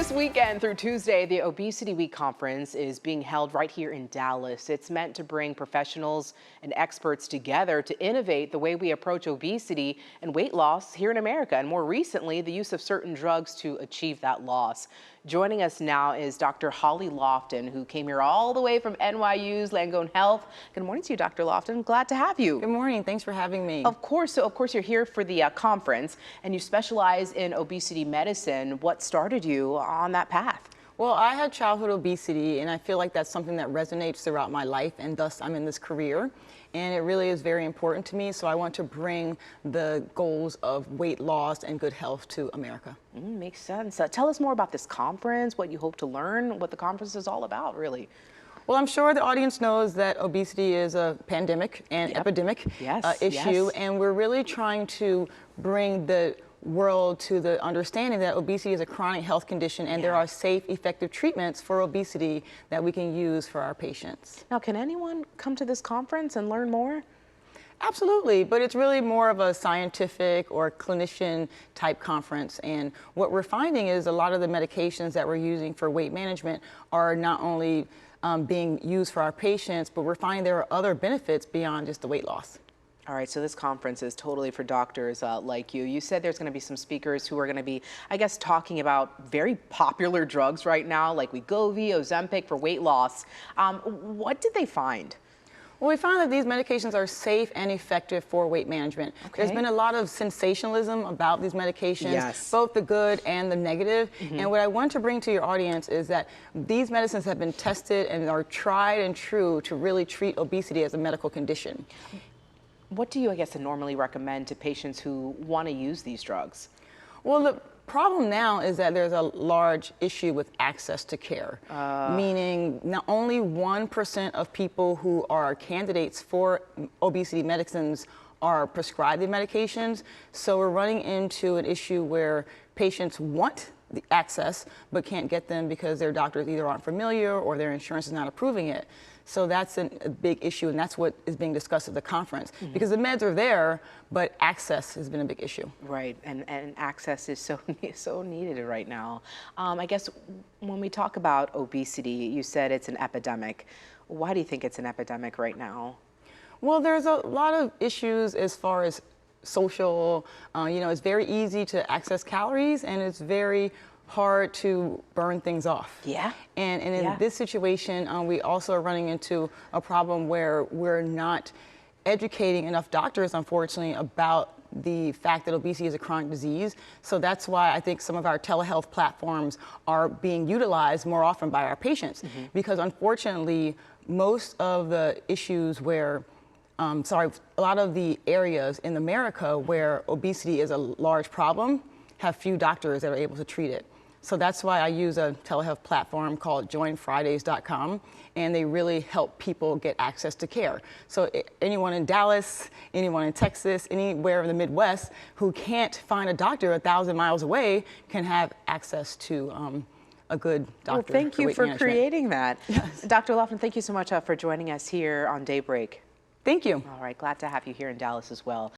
This weekend through Tuesday, the Obesity Week Conference is being held right here in Dallas. It's meant to bring professionals and experts together to innovate the way we approach obesity and weight loss here in America, and more recently, the use of certain drugs to achieve that loss. Joining us now is Dr. Holly Lofton, who came here all the way from NYU's Langone Health. Good morning to you, Dr. Lofton. Glad to have you. Good morning. Thanks for having me. Of course. So, of course, you're here for the conference, and you specialize in obesity medicine. What started you on that path? Well, I had childhood obesity, and I feel like that's something that resonates throughout my life, and thus I'm in this career. And it really is very important to me, so I want to bring the goals of weight loss and good health to America. Makes sense. Tell us more about this conference, what you hope to learn, what the conference is all about, really. Well, I'm sure the audience knows that obesity is a pandemic and epidemic issue, and we're really trying to bring the world to the understanding that obesity is a chronic health condition, and there are safe, effective treatments for obesity that we can use for our patients. Now, can anyone come to this conference and learn more? Absolutely, but it's really more of a scientific or clinician type conference, and what we're finding is a lot of the medications that we're using for weight management are not only being used for our patients, but we're finding there are other benefits beyond just the weight loss. All right, so this conference is totally for doctors like you. You said there's going to be some speakers who are going to be, I guess, talking about very popular drugs right now, like Wegovy, Ozempic for weight loss. What did they find? Well, we found that these medications are safe and effective for weight management. There's been a lot of sensationalism about these medications, both the good and the negative. And what I want to bring to your audience is that these medicines have been tested and are tried and true to really treat obesity as a medical condition. What do you, I guess, normally recommend to patients who want to use these drugs? Well, the problem now is that there's a large issue with access to care, meaning not only 1% of people who are candidates for obesity medicines are prescribed the medications, so we're running into an issue where patients want the access but can't get them because their doctors either aren't familiar or their insurance is not approving it. So that's a big issue, and that's what is being discussed at the conference. Because the meds are there, but access has been a big issue. Right, and access is so needed right now. I guess when we talk about obesity, you said it's an epidemic. Why do you think it's an epidemic right now? Well, there's a lot of issues as far as social. You know, it's very easy to access calories, and it's very hard to burn things off. And in this situation, we also are running into a problem where we're not educating enough doctors, unfortunately, about the fact that obesity is a chronic disease. So that's why I think some of our telehealth platforms are being utilized more often by our patients. Because unfortunately, most of the issues where a lot of the areas in America where obesity is a large problem have few doctors that are able to treat it. So that's why I use a telehealth platform called joinfridays.com, and they really help people get access to care. So anyone in Dallas, anyone in Texas, anywhere in the Midwest who can't find a doctor 1,000 miles away can have access to a good doctor. Well, thank you for creating that. Dr. Lofton, thank you so much for joining us here on Daybreak. Thank you. All right, glad to have you here in Dallas as well.